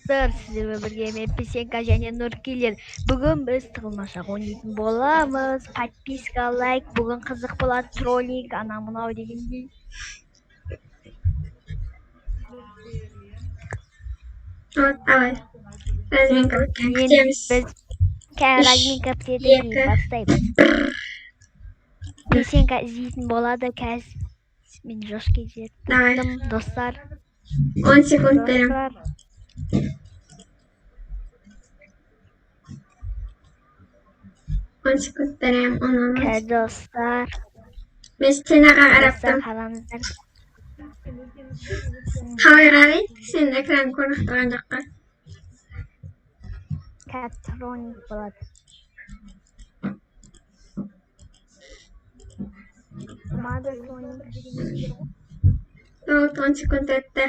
Sizlerle birlikte men pecenka және nurkiller. Бүгін біз тығылмашақ ойнайтын боламыз. Подписка, лайк, бүгін қызық болады, троллинг, ана мынау дегендей. Давай. Разминка күтеміз. Біз разминка бітеді, бастаймыз. Песенка іздейтін болады, қазір мен жошқа іздеттім, достар. 10 секунд берем. Достар. Мен стенаға қараптым. Қалай қарай? Сен экран көрініп тұрған жаққа. Катроник болады. Тоғыт 10 секунд өтті.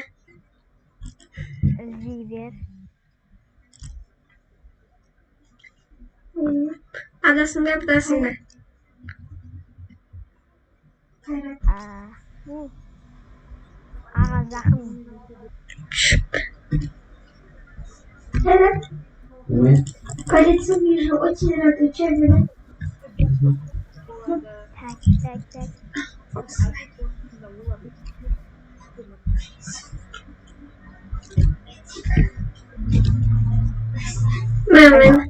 Іздей бер. Адасың ба, бұдасың ба? Аға жақын. Полицию вижу, очень рад учебе. Так. Мама.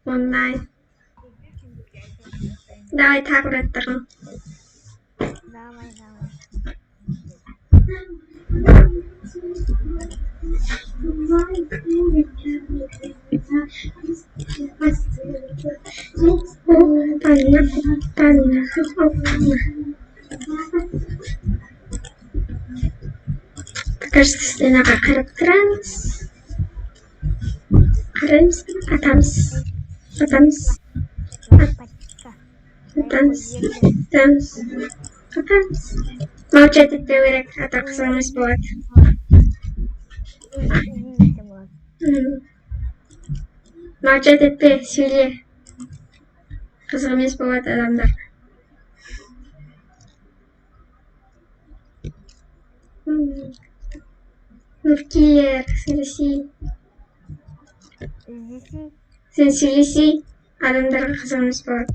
Онлайн. Давай таблеттер. Давай. Кажется, стенаға қарап тұрамыз. Қараймыз, атамыз. Молчать етпеу керек, ата қызғаныс болады. Молчать етпе, сөйле. Қызық емес болады адамдар. Nurkiller, сөйлесей. Сен сөйлесей, адамдарға қызық емес болады.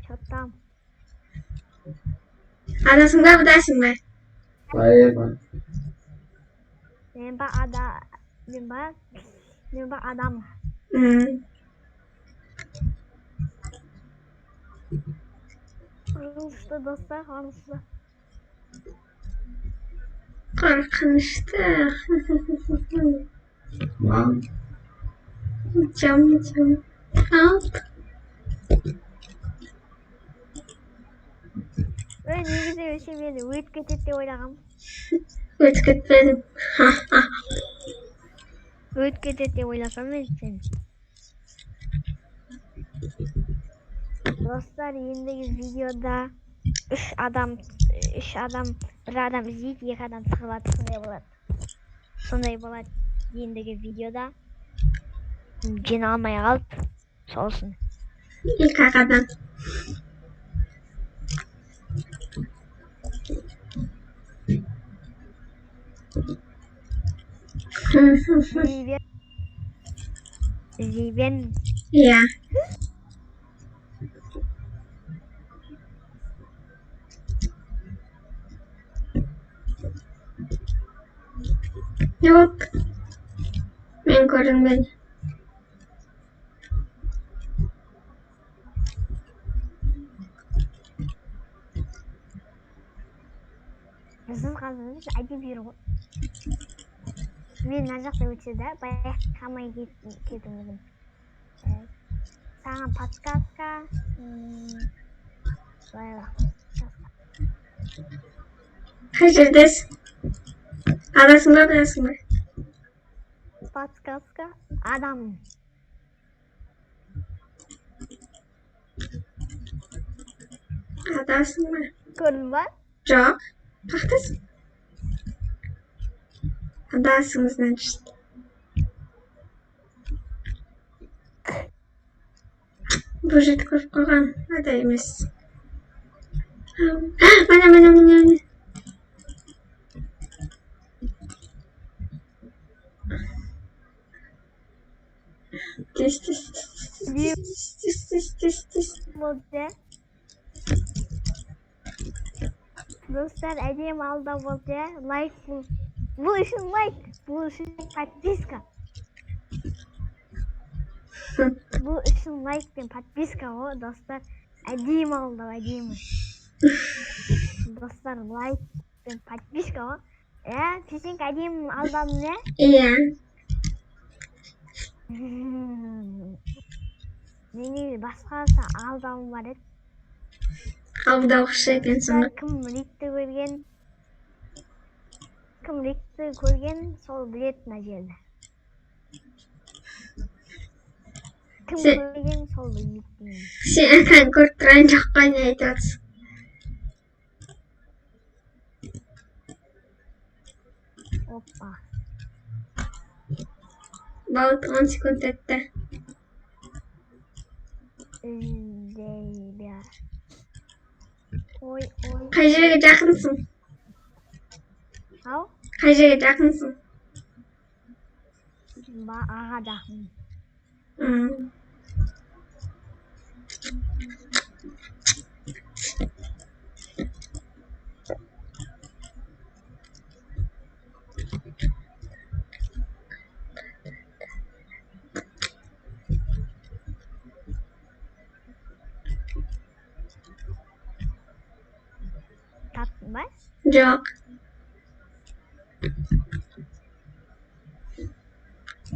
Шоттам. Адасың ба, бұдасың ба? Мен ба адам. Қорқынышты достар, қорқынышты. Қорқынышты. Жам. Алп. Негізі өше мені өтіп кетеді деп ойлағам. Өтіп кетпедім. Өтіп кетеді деп ойласам мен сен. Достар, ендігі видеода үш адам, бір адам іздейді, екі адам тығылады, сондай болады. Ендігі видеода жеңе алмай қалып, солсын. Екі адам. Зейбен. Иә. Yok. Ben görünmedi. Сіз қазір айтып жүр ғой. Мен мына жақта өтсе де байқамай кетуім мүмкін. Саған подсказка. Қай жердесің? Адасың ба, бұдасың ба? Подсказка. Адам. Адасың ба? Көрдің ба? Жоқ. Қақтасың? Adasınız значит. бұл жерді көріп қойған ада емес. Міне. Тез. болды. Достар, әдем алда болды. Лайк бұл. Бұл үшін лайк. Бұл үшін подписка. Бұл үшін лайк пен подписка о, достар. Әдем алда, әдемі. Достар, лайк пен подписка о. Песенка әдем алдадың, не? Иә. Менің басқасы алдауым бар еді. Алдаушы екенсің. Кім рикті көрген, сол білет мына жерді. Кім көрген, сол білмейді. Сен әкән көріп тұрайын жаққа не айтып жатсың? Опа. Бауыт 10 секунд өтті. Ой. Қай жерге жақынсың? Ау? Қай жерге жақынсың? Аға жақын. Таптың ба? Жоқ.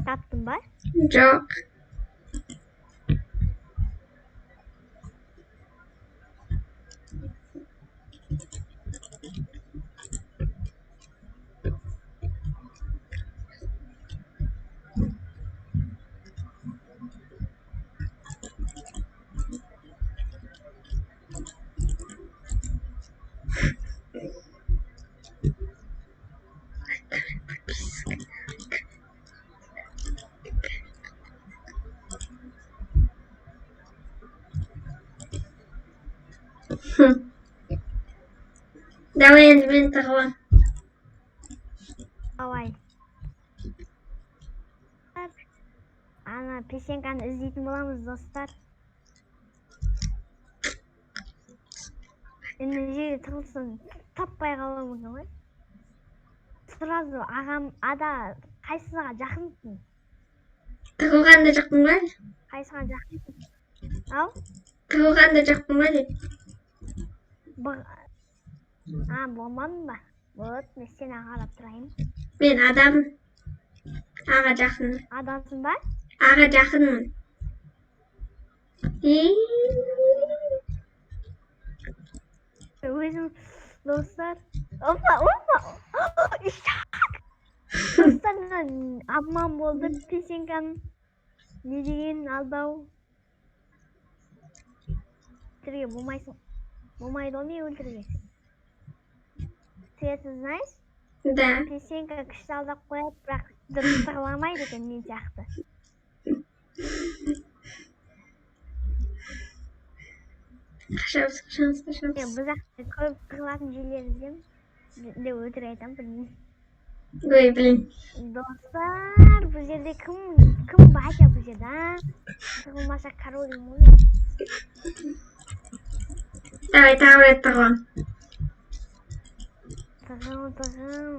Таптың ба? Жоқ. Давай енді мен тығылам. Давай. Ана песенканы іздейтін боламыз, достар. Енді жерге тығылсын, таппай қалуы мүмкін ғой. Сразу ағам, ада қайсыға жақынсың? Тығылғанда жоқпын ба? Қайсыға жақынсың? Ау? Тығылғанда жоқпын ба деп. Болмадың ба? Болады, мен сені қарап тұрайын. Мен адаммын. Аға жақынмын. Адамсың ба? Аға жақынмын. Өзім, достар. Опа! Достар, обман болды песенканың. Не деген алдау? Өлтірге болмайсың. Болмайды ол не өлтірге? Ты это знаешь? Да. Песенка күшті алдап қояды, бірақ дұрыс тығыламайды екен мен сияқты. Қашамыз. Бұл жақта көп тығылатын жерлер іздем. Деп өтірік айтам, білмеймін. Ой, білем. Достар, бұл жерде кім батя бұл жерде, а? Тығылмашақ король ой. Давай, тағы рет тығылам. Тығыл.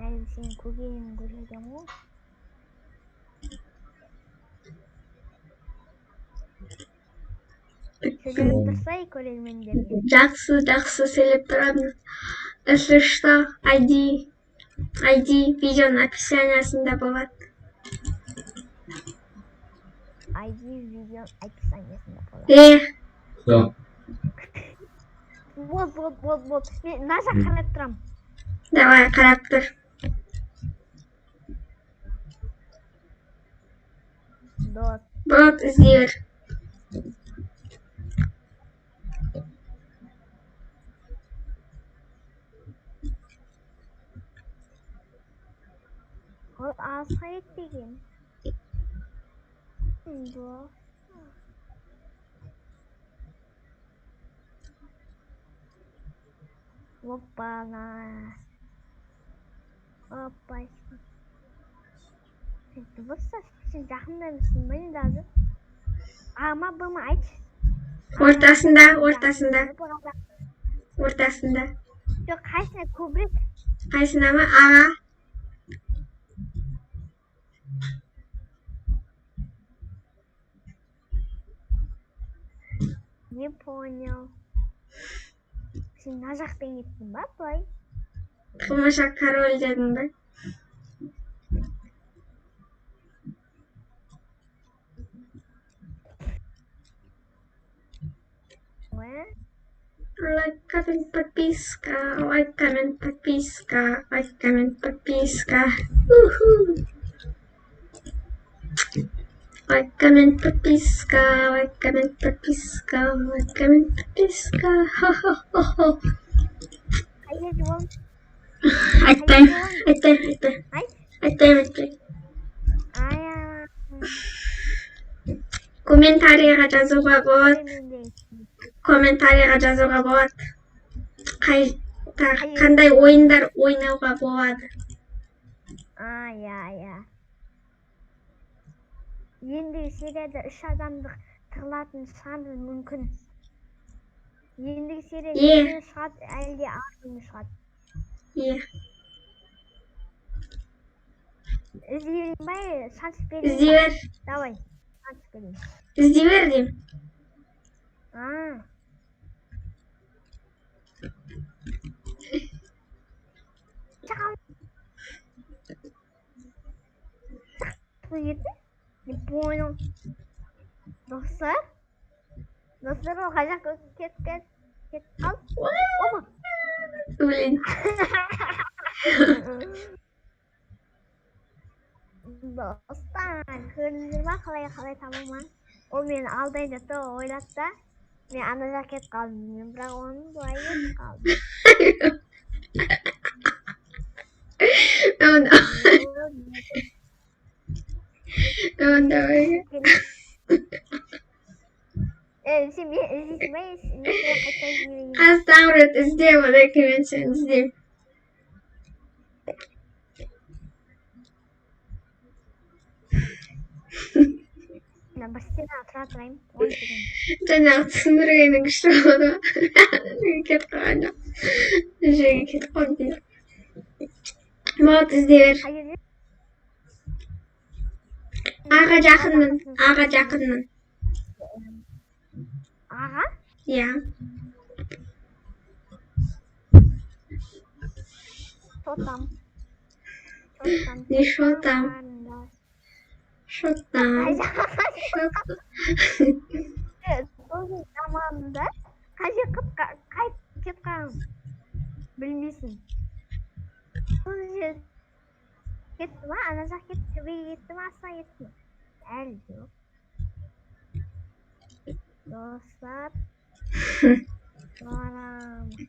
Әлі сен көргенін көрсетем ғой. Сөйлеп тұрсай көрермендерге. Жақсы сөйлеп тұрамын. Если что, ID видеоның описаниясында болады. ID видеоның описаниясында болады. Что? Вот. Мен мына жақ қарап тұрам. Давай, қарап тұр. Бот, іздей бер. Ол алысқа етпеген. Опа-на. Опа. Sen duvursa sen жақында мısın? Beni lazım. Ama bunu aç. Ортасында. Yok kaçına kubrik. Қайсына ма? Аға. Не понял. Sen мына жақтан кеттің ба былай? Тығылмашақ король дедің ба? Лайк, коммент, подписка. Лайк, коммент, подписка. Лайк, коммент, подписка. Лайк, коммент, подписка. Лайк, коммент, подписка. Лайк, коммент, подписка. Хо-хо-хо-хо. Айтпайм. Комментарийға жазуға болады. Қандай ойындар ойнауға болады. Я. Ендігі серияда 3 адамдық тығылатын шығады мүмкін. Ендігі серияда не шығады, әлде артын шығады. Іздейін бай, шанс берейін. Іздейбер. Давай, шанс берейін. Іздейбер дейм. Не понял. Достар ол қай жаққа кетіп қал. Опа. Блин. Достар, көрдіңдер ма қалай табылма? Ол мені алдайды да ойлады да. Мен ана жаққа кетіп қалдым. Мен бірақ оның былай кетіп қалдым. Давай. Сен мен іздейсің бе? Мен сені қайта іздеймін. Астам рет іздеп, одан кейін мен сені іздеймін. Бір стена тұра тұрайын. Жаңағы түсіндіргенің күшті болды ма? Кетіп қалған жоқ. Жерге кетіп қалды дейді. Болады іздейбер. Аға жақынмын. Аға? Иә. Шотам. Не шотам? Шотам. Соның заманында қажет қайтып кетіп қалған. Білмейсің. Сол жер кетті ма? Ана жақ кетті, төбеге кетті ма? Астына кетті ма? Әлі жоқ. Достар.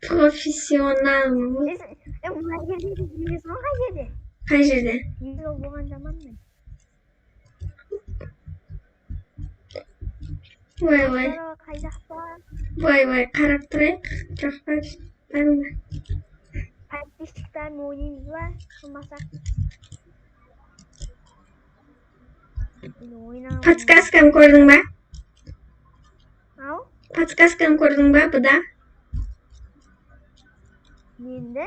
Профессионалмын. Мына жерде білмейсің ғой қай жерде? Қай жерде? Жол болған жаманмын. Ой. Қай жақта? Ой, қарап тұрайық. Жаққа барма. Подписчиктармен ойнаймыз ба? Қылмасақ. Подсказканы көрдің ба? Ау? Подсказканы көрдің ба бұда? Ненді?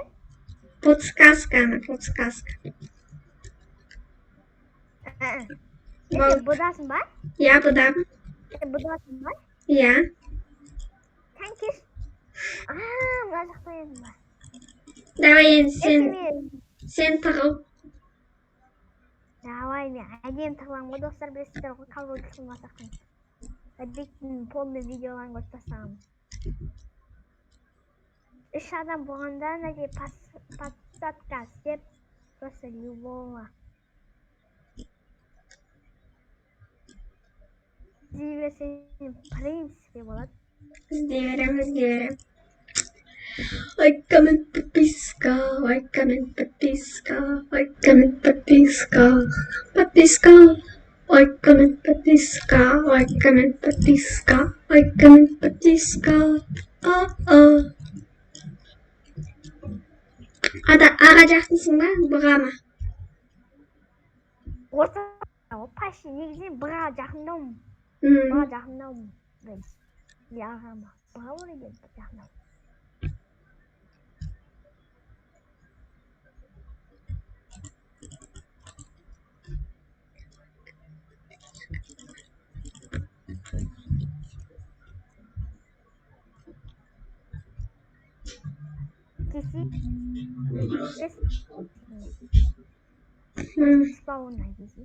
Подсказка. Бұдасың ба? Я бұдам. Бұдасың ба? Я. Тәңкес. Мына жақта едің ба? Давай енді сен тығыл. Давай, мен әдем тығылам ғой, достар, білесіздер ғой, қалбой тығылмасақтың. Әдбектің полный видеоларын көріп тастағанбыз. 3 адам болғанда әне подкаст деп просто любого. Іздей принципе болады. Іздей берем. Лайк, коммент, подписка. Лайк, коммент, подписка. Лайк, коммент, подписка. Подписка. Лайк, коммент, подписка. Лайк, коммент, подписка. Лайк, коммент, подписка. Аға жақтысың ба, бұға ма? орта почти негізінен бұға жақындаумын. Бұға жақындаумын. Мен ағама бұға ора келіп жақындаумын. Спауна кези.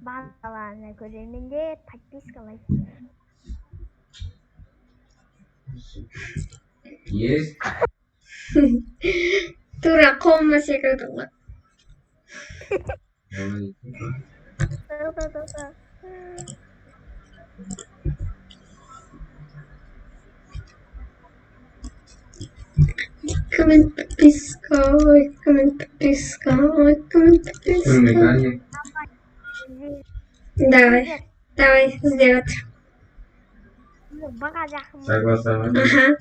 Барларына көрермендер подпискалайсыздар. Есть. Тура қолыма секірді ғой. Коммент подписка, ой, коммент подписка, ой, коммент подписка. Механик. Давай, сделать. Согласовать. Ага.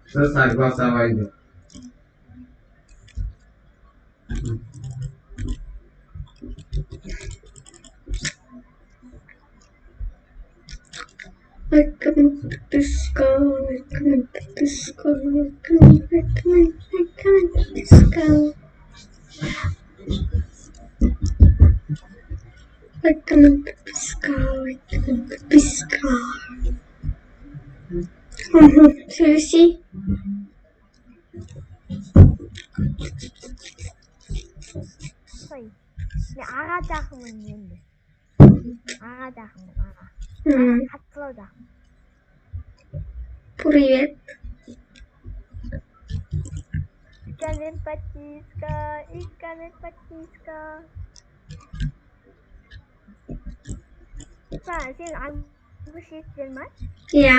Что согласовать? Ой, коммент подписка, ой, коммент подписка, ой, коммент подписка. Ой, коммент подписка, ой, коммент подписка. Следующий. Мен аға жақымын енді. Аға жақымын, аға. Қатсылау жақымын. Привет. Коммент подписка, и коммент подписка. Сен аңғыш естер ма? Иә.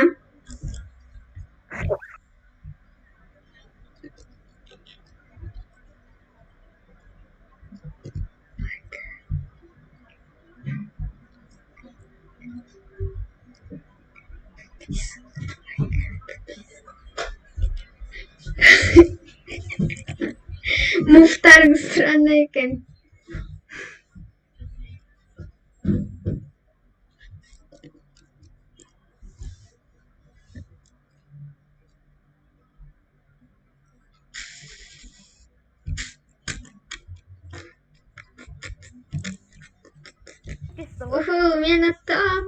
Мұхтарың странный екен. Мен аттам.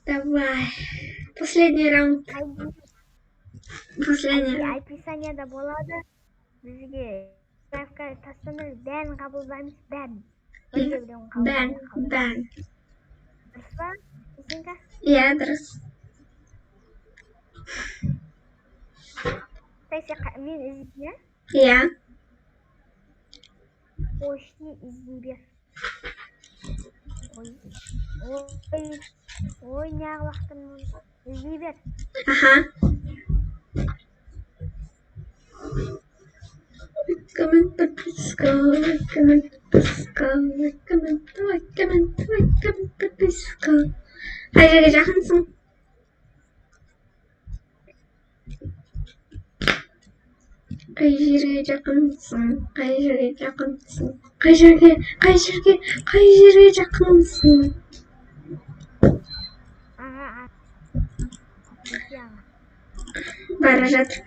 Давай. Последний раунд. Последний. Описанияда болады. Бізге ставка тастаңыз, бәрін қабылдаймыз, бәрін. Бәрін. Дұрыс па? Песенка? Иә, дұрыс. Мен іздейін, иә? Почти іздей бер. Ой, неғылақтым. Іздей бер. Аха. Коммент подписка, коммент подписка, коммент подписка. Қай жерге жақынсың? Қай жерге жақынсың? Бара жатыр.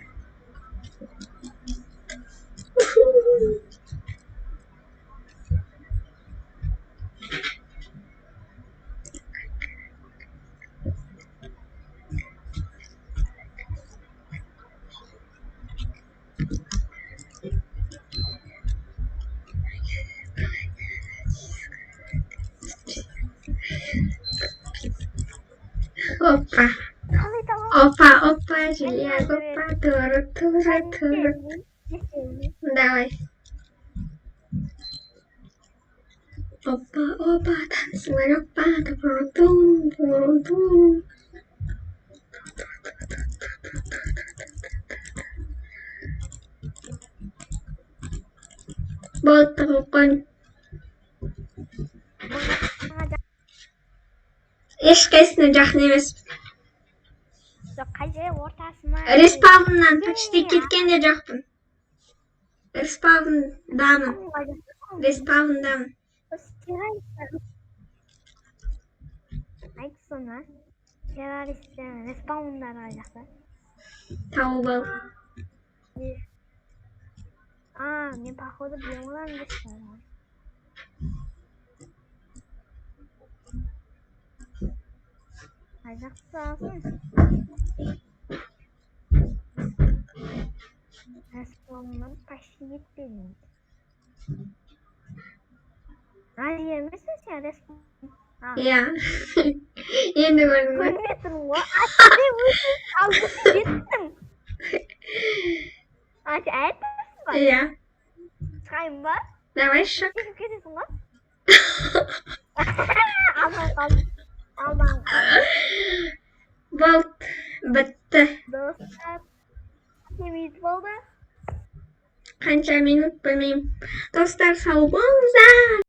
Опа, железо, тура. Давай. Опа, танцевай, опа, тум. Болды, қой. Ешқайсысына жақын емеспін. Жоқ, қай жер ортасына? Респавннан почти кеткенде жақпын. Респавндамын. Респавндамын. Айтсana. Teröristler respawnlar alacaklar. Тауып ал. Мен походу білемін десем. Жақсы алсын. Респаwnнан почти кетпедім. Емессің сен респаwn? Иә. Енді көрдің бе? Көрмей тұрмын ғой. Атты өзің алғысы кеттің. Айтасың ба? Иә. Шығайын ба? Давай шық. Сен кетесің ғой? Алдан қалды. Болт. Бітті. Достар. Не минут болды? Қанша минут білмеймін. Достар, сау болыңыздар.